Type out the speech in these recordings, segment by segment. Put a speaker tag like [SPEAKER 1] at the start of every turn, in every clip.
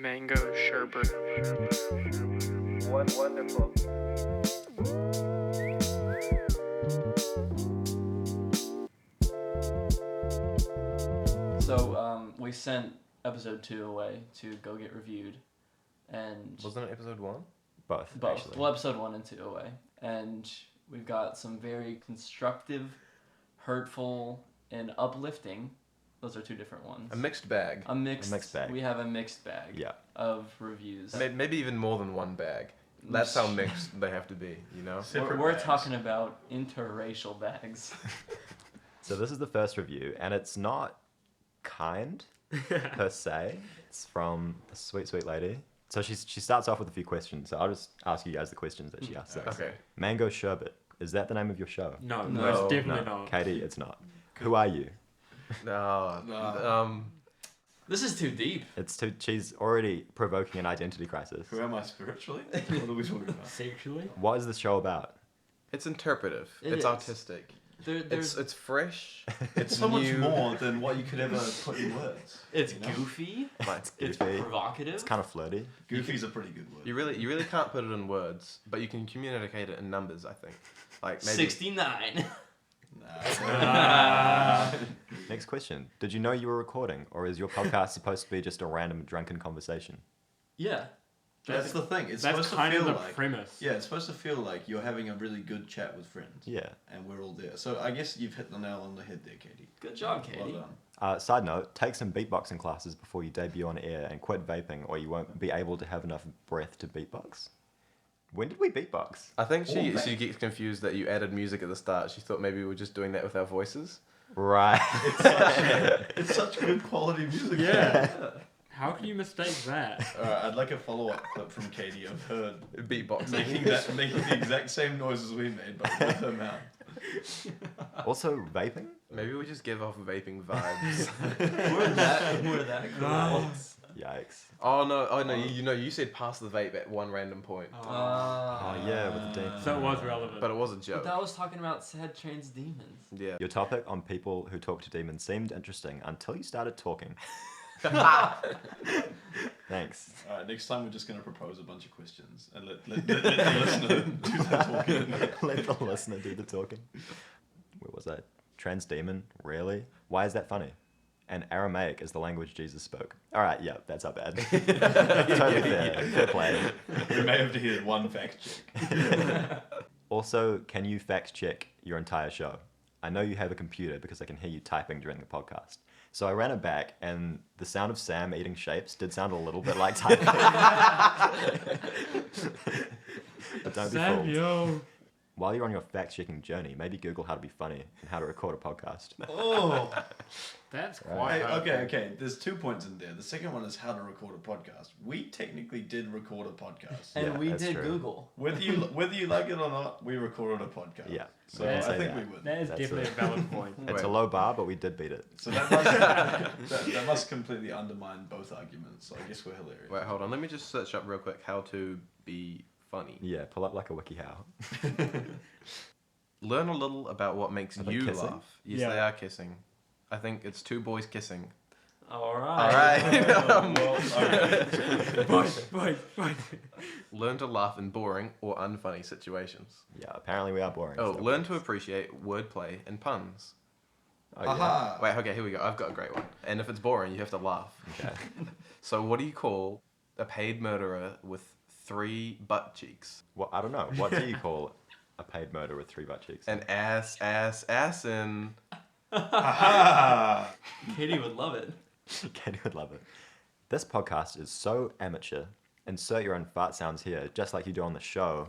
[SPEAKER 1] mango sherbet.
[SPEAKER 2] Wonderful.
[SPEAKER 3] So we sent episode 2 away to go get reviewed, and
[SPEAKER 4] Wasn't it episode 1?
[SPEAKER 5] Both.
[SPEAKER 3] both. Well, episode 1 and 2 away, and we've got some very constructive, hurtful, and uplifting. Those are two different ones.
[SPEAKER 4] A mixed bag.
[SPEAKER 3] A mixed
[SPEAKER 5] bag.
[SPEAKER 3] We have a mixed bag.
[SPEAKER 5] Yeah.
[SPEAKER 3] Of reviews.
[SPEAKER 4] Maybe even more than one bag. That's how mixed they have to be, you know?
[SPEAKER 3] We're talking about interracial bags.
[SPEAKER 5] So this is the first review, and it's not kind per se. It's from a sweet, sweet lady. So she starts off with a few questions. So I'll just ask you guys the questions that she asks.
[SPEAKER 4] Okay.
[SPEAKER 5] Mango sherbet. Is that the name of your show?
[SPEAKER 1] No,
[SPEAKER 3] No,
[SPEAKER 1] it's definitely not.
[SPEAKER 5] Katie, it's not. Who are you?
[SPEAKER 4] No.
[SPEAKER 3] This is too deep.
[SPEAKER 5] She's already provoking an identity crisis.
[SPEAKER 6] Who am I spiritually? What are we talking about?
[SPEAKER 1] Sexually?
[SPEAKER 5] What is this show about?
[SPEAKER 4] It's interpretive.
[SPEAKER 3] It
[SPEAKER 4] It's
[SPEAKER 3] is.
[SPEAKER 4] artistic. It's fresh.
[SPEAKER 6] It's so much
[SPEAKER 4] new.
[SPEAKER 6] more than what you could ever put in words.
[SPEAKER 3] It's
[SPEAKER 6] you know?
[SPEAKER 3] goofy.
[SPEAKER 5] It's
[SPEAKER 3] It's
[SPEAKER 5] goofy.
[SPEAKER 3] provocative.
[SPEAKER 5] It's kind of flirty.
[SPEAKER 6] Goofy's a pretty good word.
[SPEAKER 4] You really can't put it in words, but you can communicate it in numbers, I think. Like maybe
[SPEAKER 3] 69.
[SPEAKER 5] Next question. Did you know you were recording, or is your podcast supposed to be just a random drunken conversation?
[SPEAKER 3] Yeah.
[SPEAKER 6] That's the thing. It's
[SPEAKER 1] That's
[SPEAKER 6] supposed to
[SPEAKER 1] kind
[SPEAKER 6] feel
[SPEAKER 1] of the
[SPEAKER 6] like
[SPEAKER 1] premise.
[SPEAKER 6] yeah, it's supposed to feel like you're having a really good chat with friends.
[SPEAKER 5] Yeah.
[SPEAKER 6] And we're all there. So I guess you've hit the nail on the head there, Katie.
[SPEAKER 3] Good job, Katie.
[SPEAKER 6] Well done.
[SPEAKER 5] Side note, take some beatboxing classes before you debut on air and quit vaping, or you won't be able to have enough breath to beatbox. When did we beatbox?
[SPEAKER 4] I think
[SPEAKER 6] Oh,
[SPEAKER 4] she
[SPEAKER 6] man.
[SPEAKER 4] gets confused that you added music at the start. She thought maybe we were just doing that with our voices.
[SPEAKER 5] Right.
[SPEAKER 6] It's such good quality music.
[SPEAKER 1] Yeah. How can you mistake that?
[SPEAKER 6] Alright, I'd like a follow-up clip from Katie of her
[SPEAKER 4] Beatboxing.
[SPEAKER 6] making the exact same noises we made, but with her mouth.
[SPEAKER 5] Also, vaping?
[SPEAKER 4] Maybe we just give off vaping vibes.
[SPEAKER 3] We're that cool.
[SPEAKER 5] Yikes.
[SPEAKER 4] Oh no! You said pass the vape at one random point,
[SPEAKER 5] Oh, yeah, with the ding.
[SPEAKER 1] So it was relevant.
[SPEAKER 4] but it was a
[SPEAKER 3] But
[SPEAKER 4] joke.
[SPEAKER 3] that was talking about sad trans demons.
[SPEAKER 4] Yeah.
[SPEAKER 5] Your topic on people who talk to demons seemed interesting until you started talking. Thanks.
[SPEAKER 6] Alright, next time we're just going to propose a bunch of questions and let the listener do the talking.
[SPEAKER 5] Let the listener do the talking. Where was I? Trans demon? Really? Why is that funny? And Aramaic is the language Jesus spoke. All right, yeah, that's not bad. Totally fair. Fair play.
[SPEAKER 6] We may have to hear one fact check.
[SPEAKER 5] Also, can you fact check your entire show? I know you have a computer because I can hear you typing during the podcast. So I ran it back, and the sound of Sam eating shapes did sound a little bit like typing. But don't be fooled.
[SPEAKER 1] Samuel.
[SPEAKER 5] While you're on your fact-checking journey, maybe Google how to be funny and how to record a podcast.
[SPEAKER 6] Oh.
[SPEAKER 1] That's quite
[SPEAKER 6] Hey,
[SPEAKER 1] hurtful.
[SPEAKER 6] okay. There's 2 points in there. The second one is how to record a podcast. We technically did record a podcast.
[SPEAKER 3] And
[SPEAKER 5] Yeah,
[SPEAKER 3] we
[SPEAKER 5] that's
[SPEAKER 3] did
[SPEAKER 5] true.
[SPEAKER 3] Google.
[SPEAKER 6] Whether you like it or not, we recorded a podcast.
[SPEAKER 5] Yeah,
[SPEAKER 6] So
[SPEAKER 5] we
[SPEAKER 6] I
[SPEAKER 5] can say
[SPEAKER 6] think
[SPEAKER 5] that.
[SPEAKER 6] we win.
[SPEAKER 1] That is
[SPEAKER 5] That's
[SPEAKER 1] definitely
[SPEAKER 5] it.
[SPEAKER 1] a valid point.
[SPEAKER 5] It's a
[SPEAKER 4] Wait.
[SPEAKER 5] low bar, but we did beat it.
[SPEAKER 6] So that must, that must completely undermine both arguments. So I guess we're hilarious.
[SPEAKER 4] Wait, hold on. Let me just search up real quick how to be funny.
[SPEAKER 5] Yeah, pull up like a WikiHow.
[SPEAKER 4] Learn a little about what makes
[SPEAKER 5] Are they
[SPEAKER 4] you
[SPEAKER 5] kissing?
[SPEAKER 4] laugh. Yes,
[SPEAKER 1] Yeah.
[SPEAKER 4] they are kissing. I think it's 2 boys kissing.
[SPEAKER 3] All right.
[SPEAKER 4] All right.
[SPEAKER 1] Boy.
[SPEAKER 4] Learn to laugh in boring or unfunny situations.
[SPEAKER 5] Yeah, apparently we are boring.
[SPEAKER 4] Oh,
[SPEAKER 5] so
[SPEAKER 4] learn to
[SPEAKER 5] thanks.
[SPEAKER 4] appreciate wordplay and puns.
[SPEAKER 5] Oh, yeah.
[SPEAKER 6] Aha.
[SPEAKER 4] Wait, okay, here we go. I've got a great one. And if it's boring, you have to laugh.
[SPEAKER 5] Okay.
[SPEAKER 4] So what do you call a paid murderer with 3 butt cheeks?
[SPEAKER 5] Well, I don't know. What do you call a paid murder with 3 butt cheeks?
[SPEAKER 4] An ass, and...
[SPEAKER 6] Aha.
[SPEAKER 3] Katie would love it.
[SPEAKER 5] Katie would love it. This podcast is so amateur. Insert your own fart sounds here, just like you do on the show.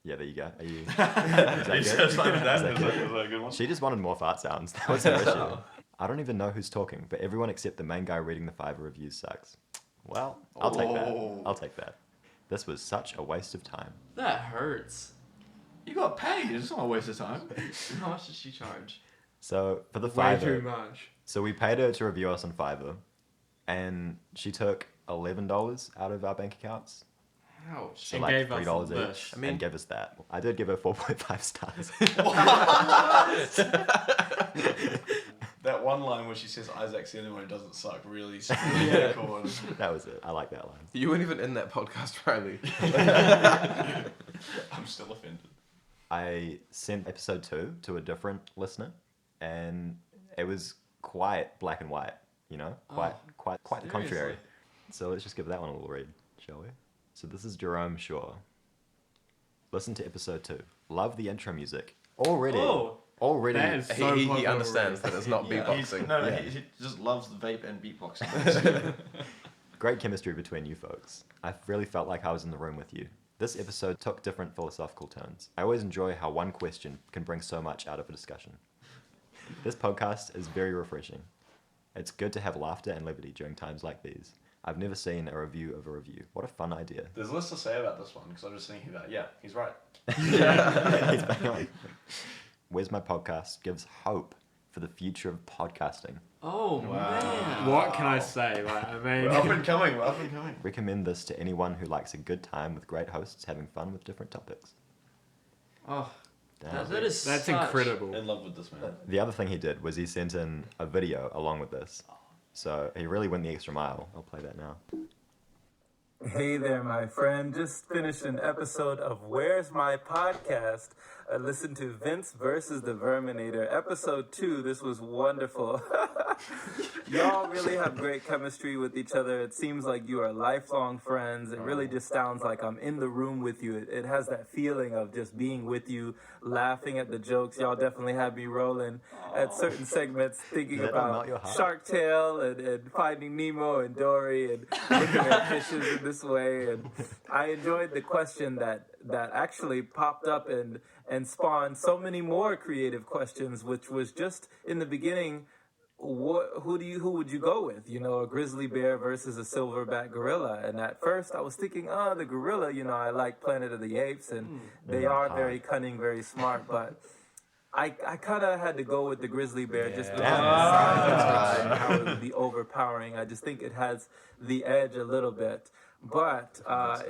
[SPEAKER 5] Yeah, there you go. Are you? Is that
[SPEAKER 6] You
[SPEAKER 5] good?
[SPEAKER 6] just like that.
[SPEAKER 5] Is that
[SPEAKER 6] Was
[SPEAKER 5] good?
[SPEAKER 6] that a good one?
[SPEAKER 5] She just wanted more fart sounds. That was her issue. I don't even know who's talking, but everyone except the main guy reading the Fiverr reviews sucks. Well, I'll take that.
[SPEAKER 6] Oh.
[SPEAKER 5] I'll take that. This was such a waste of time.
[SPEAKER 3] That hurts.
[SPEAKER 6] You got paid. It's not a waste of time.
[SPEAKER 3] How much did she charge?
[SPEAKER 5] So for the
[SPEAKER 1] Way too
[SPEAKER 5] Fiverr,
[SPEAKER 1] much.
[SPEAKER 5] so we paid her to review us on Fiverr, and she took $11 out of our bank accounts.
[SPEAKER 3] Ouch.
[SPEAKER 5] So
[SPEAKER 1] And
[SPEAKER 5] like
[SPEAKER 1] gave us
[SPEAKER 5] $3
[SPEAKER 1] this.
[SPEAKER 5] each,
[SPEAKER 4] I mean-
[SPEAKER 5] and gave us that. I did give her 4.5 stars.
[SPEAKER 6] That one line where she says Isaac's the only one who doesn't suck really yeah.
[SPEAKER 5] That was it. I like that line.
[SPEAKER 4] You weren't even in that podcast, Riley.
[SPEAKER 6] I'm still offended.
[SPEAKER 5] I sent episode 2 to a different listener, and it was quite black and white, you know? Quite the contrary. So let's just give that one a little read, shall we? So this is Jerome Shaw. Listen to episode 2. Love the intro music. Already.
[SPEAKER 1] That is so
[SPEAKER 4] He understands that it's not beatboxing.
[SPEAKER 6] He just loves the vape and beatboxing.
[SPEAKER 5] Great chemistry between you folks. I really felt like I was in the room with you. This episode took different philosophical turns. I always enjoy how one question can bring so much out of a discussion. This podcast is very refreshing. It's good to have laughter and levity during times like these. I've never seen a review of a review. What a fun idea.
[SPEAKER 6] There's less to say about this one because I'm just thinking about, he's right.
[SPEAKER 5] He's bang on. Where's My Podcast gives hope for the future of podcasting.
[SPEAKER 3] Oh, man.
[SPEAKER 1] What can I say? Like, I mean,
[SPEAKER 6] We're up and coming.
[SPEAKER 5] Recommend this to anyone who likes a good time with great hosts having fun with different topics.
[SPEAKER 3] Oh,
[SPEAKER 5] Damn.
[SPEAKER 3] that's
[SPEAKER 1] incredible.
[SPEAKER 6] In love with this man.
[SPEAKER 5] The other thing he did was he sent in a video along with this. So he really went the extra mile. I'll play that now.
[SPEAKER 2] Hey there, my friend. Just finished an episode of Where's My Podcast? I listened to Vince versus the Verminator. Episode 2, this was wonderful. Y'all really have great chemistry with each other. It seems like you are lifelong friends. It really just sounds like I'm in the room with you. It has that feeling of just being with you, laughing at the jokes. Y'all definitely have me rolling at certain segments, thinking about Shark Tale and Finding Nemo and Dory and looking at fishes in this way. And I enjoyed the question that actually popped up and spawned so many more creative questions, which was just in the beginning, who would you go with? You know, a grizzly bear versus a silverback gorilla. And at first I was thinking, the gorilla, you know, I like Planet of the Apes and they are very cunning, very smart, but I kind of had to go with the grizzly bear just because of the size and how it would be overpowering. I just think it has the edge a little bit. But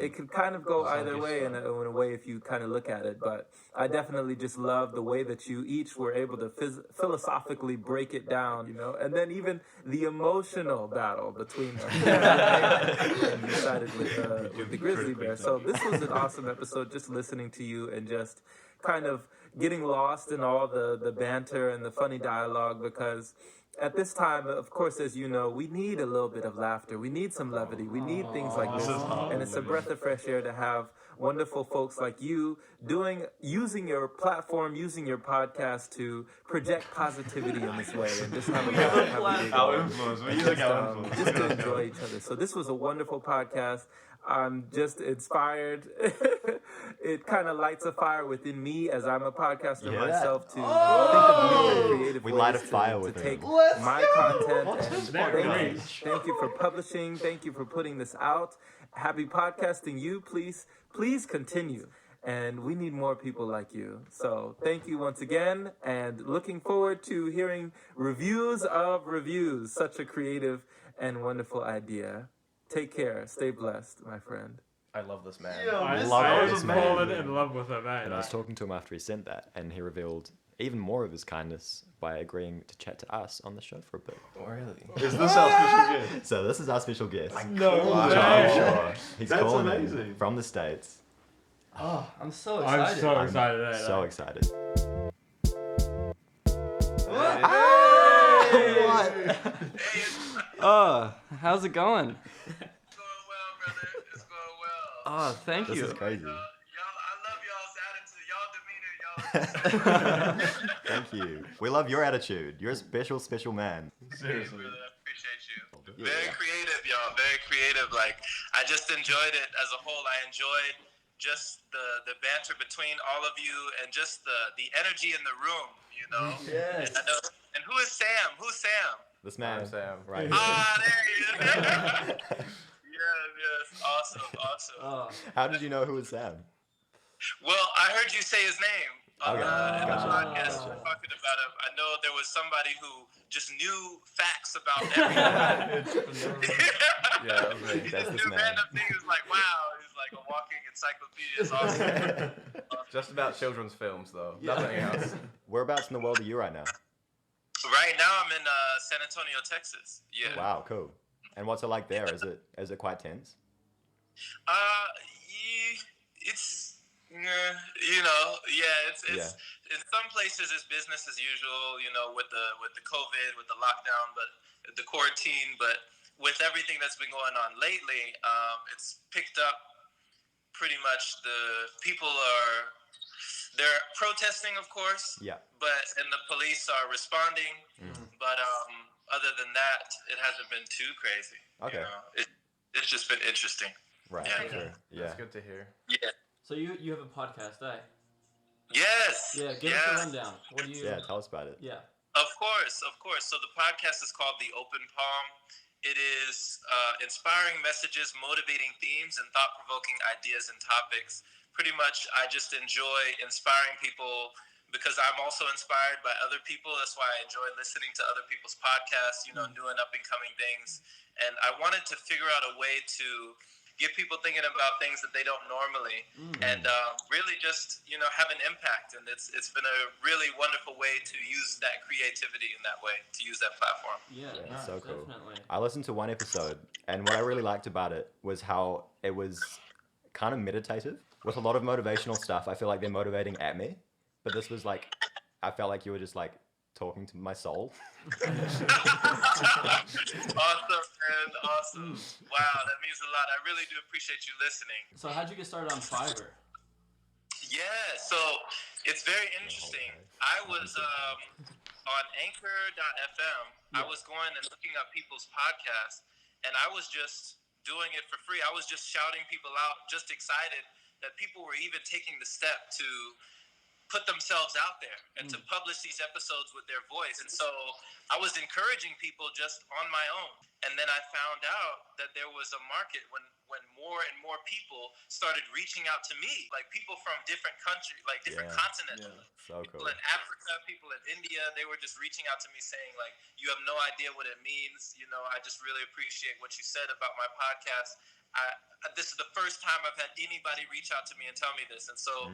[SPEAKER 2] it could kind of go either way in a way if you kind of look at it. But I definitely just love the way that you each were able to philosophically break it down, you know, and then even the emotional battle between them. And you decided with the grizzly bear. So this was an awesome episode, just listening to you and just kind of getting lost in all the banter and the funny dialogue, because at this time, of course, as you know, we need a little bit of laughter. We need some levity. We need things like this. And it's a breath of fresh air to have wonderful folks like you using your platform, using your podcast to project positivity in this way and just have a just to enjoy each other. So this was a wonderful podcast. I'm just inspired. It kind of lights a fire within me as I'm a podcaster myself to think of new creative
[SPEAKER 5] we
[SPEAKER 2] ways
[SPEAKER 5] light a fire
[SPEAKER 2] to take
[SPEAKER 5] him.
[SPEAKER 2] my content and thank you for publishing. Thank you for putting this out. Happy podcasting you. Please continue. And we need more people like you. So thank you once again, and looking forward to hearing reviews of reviews. Such a creative and wonderful idea. Take care. Stay blessed, my friend.
[SPEAKER 4] I love this man.
[SPEAKER 1] I
[SPEAKER 5] love
[SPEAKER 1] was
[SPEAKER 5] this man.
[SPEAKER 1] fallen in love with her, man.
[SPEAKER 5] And I was talking to him after he sent that, and he revealed even more of his kindness by agreeing to chat to us on the show for a bit.
[SPEAKER 4] Really?
[SPEAKER 6] Is this our special guest?
[SPEAKER 5] So this is our special guest.
[SPEAKER 1] No
[SPEAKER 5] Jerome
[SPEAKER 1] way.
[SPEAKER 5] Shaw. He's
[SPEAKER 6] That's
[SPEAKER 5] calling
[SPEAKER 6] amazing.
[SPEAKER 5] in from the States.
[SPEAKER 3] Oh, I'm so excited.
[SPEAKER 1] I'm so excited.
[SPEAKER 5] I'm so excited.
[SPEAKER 3] Oh, how's it going?
[SPEAKER 7] It's going well, brother. It's going well.
[SPEAKER 3] Oh, thank
[SPEAKER 5] This
[SPEAKER 3] you.
[SPEAKER 5] is crazy.
[SPEAKER 7] Y'all, I love y'all's attitude, y'all demeanor, y'all.
[SPEAKER 5] Thank you. We love your attitude. You're a special, special man.
[SPEAKER 6] Seriously.
[SPEAKER 7] Brother, I appreciate you. Very creative, y'all. Very creative. Like, I just enjoyed it as a whole. I enjoyed just the banter between all of you and just the energy in the room, you know?
[SPEAKER 3] Yes.
[SPEAKER 7] I know. And who is Sam? Who's Sam?
[SPEAKER 5] This man.
[SPEAKER 4] Sam.
[SPEAKER 5] Right.
[SPEAKER 7] Ah, there he is. Yes. Awesome.
[SPEAKER 3] Oh,
[SPEAKER 5] How did you know who was Sam?
[SPEAKER 7] Well, I heard you say his name on
[SPEAKER 5] Okay,
[SPEAKER 7] in the
[SPEAKER 5] gotcha.
[SPEAKER 7] podcast
[SPEAKER 5] Gotcha.
[SPEAKER 7] talking about him. I know there was somebody who just knew facts about everything.
[SPEAKER 4] Yeah,
[SPEAKER 7] He
[SPEAKER 5] that's
[SPEAKER 7] just
[SPEAKER 5] this
[SPEAKER 7] knew
[SPEAKER 5] man.
[SPEAKER 7] random things. He was like, wow. He's like a walking encyclopedia. It's awesome.
[SPEAKER 4] Just about children's films, though. Nothing else.
[SPEAKER 5] Whereabouts in the world are you right now?
[SPEAKER 7] Right now, I'm in San Antonio, Texas. Yeah.
[SPEAKER 5] Wow, cool. And what's it like there? Is it quite tense?
[SPEAKER 7] It's it's
[SPEAKER 5] Yeah.
[SPEAKER 7] in some places it's business as usual, with the COVID, with the lockdown, but the quarantine. But with everything that's been going on lately, it's picked up pretty much. The people they're protesting, of course.
[SPEAKER 5] Yeah.
[SPEAKER 7] And the police are responding. But other than that, it hasn't been too crazy.
[SPEAKER 5] Okay.
[SPEAKER 7] It's just been interesting.
[SPEAKER 5] Right.
[SPEAKER 7] Yeah.
[SPEAKER 5] Sure. Yeah.
[SPEAKER 4] That's good to hear.
[SPEAKER 7] Yeah.
[SPEAKER 3] So you have a podcast, eh?
[SPEAKER 7] Yes.
[SPEAKER 3] Yeah, give us a rundown. What do you...
[SPEAKER 5] Yeah, tell us about it.
[SPEAKER 3] Yeah.
[SPEAKER 7] Of course. So the podcast is called The Open Palm. It is inspiring messages, motivating themes, and thought-provoking ideas and topics. Pretty much, I just enjoy inspiring people because I'm also inspired by other people. That's why I enjoy listening to other people's podcasts, new and up-and-coming things. And I wanted to figure out a way to get people thinking about things that they don't normally, and really just have an impact. And it's been a really wonderful way to use that creativity in that way, to use that platform.
[SPEAKER 3] Yeah,
[SPEAKER 5] It's so cool.
[SPEAKER 3] definitely.
[SPEAKER 5] I listened to one episode, and what I really liked about it was how it was kind of meditative. With a lot of motivational stuff, I feel like they're motivating at me, but this was like, I felt like you were just like talking to my soul.
[SPEAKER 7] Awesome, man. Awesome. Wow, that means a lot. I really do appreciate you listening.
[SPEAKER 3] So how'd you get started on Fiverr?
[SPEAKER 7] Yeah, so it's very interesting. I was on Anchor.fm. I was going and looking up people's podcasts, and I was just doing it for free. I was just shouting people out, just excited that people were even taking the step to put themselves out there and to publish these episodes with their voice. And so I was encouraging people just on my own. And then I found out that there was a market when more and more people started reaching out to me, like people from different countries, like different continents.
[SPEAKER 5] Yeah. So cool.
[SPEAKER 7] People in Africa, people in India, they were just reaching out to me saying, like, you have no idea what it means. I just really appreciate what you said about my podcast. This is the first time I've had anybody reach out to me and tell me this. And so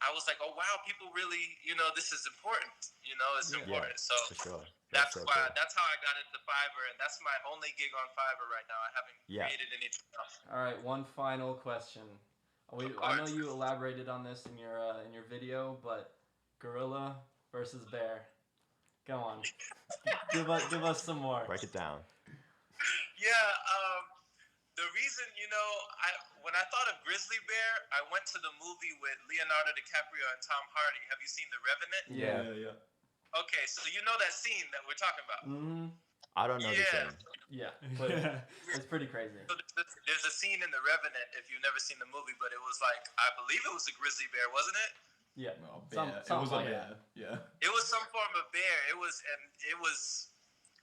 [SPEAKER 7] I was like, oh, wow, people really, this is important. It's important. So
[SPEAKER 5] for sure.
[SPEAKER 7] that's
[SPEAKER 5] so
[SPEAKER 7] why,
[SPEAKER 5] cool.
[SPEAKER 7] that's how I got into Fiverr. And that's my only gig on Fiverr right now. I haven't created anything else.
[SPEAKER 3] All right, one final question. I know you elaborated on this in your video, but gorilla versus bear. Go on. give us some more.
[SPEAKER 5] Break it down.
[SPEAKER 7] Yeah, the reason, when I thought of grizzly bear, I went to the movie with Leonardo DiCaprio and Tom Hardy. Have you seen The Revenant?
[SPEAKER 3] Yeah.
[SPEAKER 7] Okay, so you know that scene that we're talking about.
[SPEAKER 3] Mm-hmm.
[SPEAKER 5] I don't know the scene.
[SPEAKER 3] Yeah, but it's pretty crazy.
[SPEAKER 7] So there's a scene in The Revenant, if you've never seen the movie, but it was like, I believe it was a grizzly bear, wasn't it?
[SPEAKER 3] Yeah.
[SPEAKER 6] Well,
[SPEAKER 3] It
[SPEAKER 6] it was a
[SPEAKER 3] like
[SPEAKER 6] bear. Yeah.
[SPEAKER 7] It was some form of bear. It was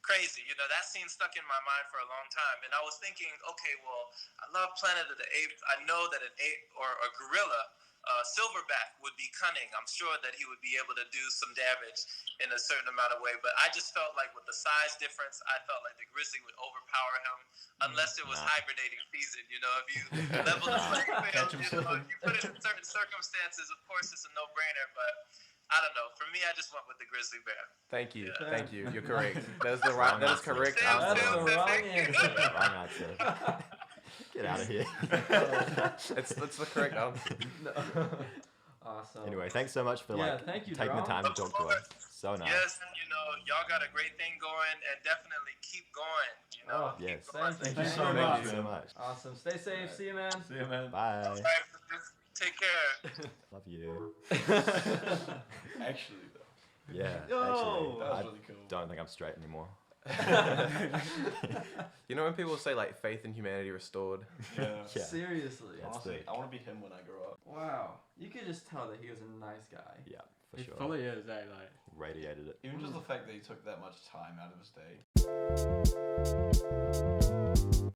[SPEAKER 7] crazy. That scene stuck in my mind for a long time. And I was thinking, okay, well, I love Planet of the Apes. I know that an ape or a gorilla, silverback, would be cunning. I'm sure that he would be able to do some damage in a certain amount of way. But I just felt like with the size difference, I felt like the grizzly would overpower him unless it was hibernating season. If you level the playing field, if you put it in certain circumstances, of course it's a no-brainer. But I don't know. For me, I just went with the grizzly bear.
[SPEAKER 4] Thank you.
[SPEAKER 7] Yeah.
[SPEAKER 4] Thank you. You're correct. That is correct
[SPEAKER 3] That's
[SPEAKER 4] answer.
[SPEAKER 3] the wrong answer.
[SPEAKER 5] Wrong answer. Get out of here.
[SPEAKER 4] It's the correct answer.
[SPEAKER 3] Awesome.
[SPEAKER 5] Anyway, thanks so much for
[SPEAKER 3] thank you,
[SPEAKER 5] taking the
[SPEAKER 3] Jerome.
[SPEAKER 5] time to talk to us. So nice.
[SPEAKER 7] Yes, y'all got a great thing going, and definitely keep going.
[SPEAKER 3] Oh,
[SPEAKER 5] yes.
[SPEAKER 7] Keep going.
[SPEAKER 3] Thank
[SPEAKER 1] you
[SPEAKER 3] you
[SPEAKER 1] so
[SPEAKER 3] so
[SPEAKER 1] much.
[SPEAKER 3] much.
[SPEAKER 5] Thank you so much.
[SPEAKER 3] Awesome. Stay safe. See you, man.
[SPEAKER 1] See you, man.
[SPEAKER 5] Bye.
[SPEAKER 7] All right, take care.
[SPEAKER 5] Love you.
[SPEAKER 6] Actually, though.
[SPEAKER 5] Yeah.
[SPEAKER 3] Yo!
[SPEAKER 5] Actually,
[SPEAKER 6] That was
[SPEAKER 5] I
[SPEAKER 6] really cool.
[SPEAKER 5] don't think I'm straight anymore.
[SPEAKER 4] You know when people say like faith in humanity restored?
[SPEAKER 6] Yeah.
[SPEAKER 5] Yeah.
[SPEAKER 3] Seriously.
[SPEAKER 5] That's
[SPEAKER 6] Honestly,
[SPEAKER 5] big.
[SPEAKER 6] I want to be him when I grow up.
[SPEAKER 3] Wow. You could just tell that he was a nice guy.
[SPEAKER 5] Yeah, for
[SPEAKER 1] He
[SPEAKER 5] sure.
[SPEAKER 1] fully is, like.
[SPEAKER 5] Radiated it.
[SPEAKER 6] Even just the fact that he took that much time out of his day.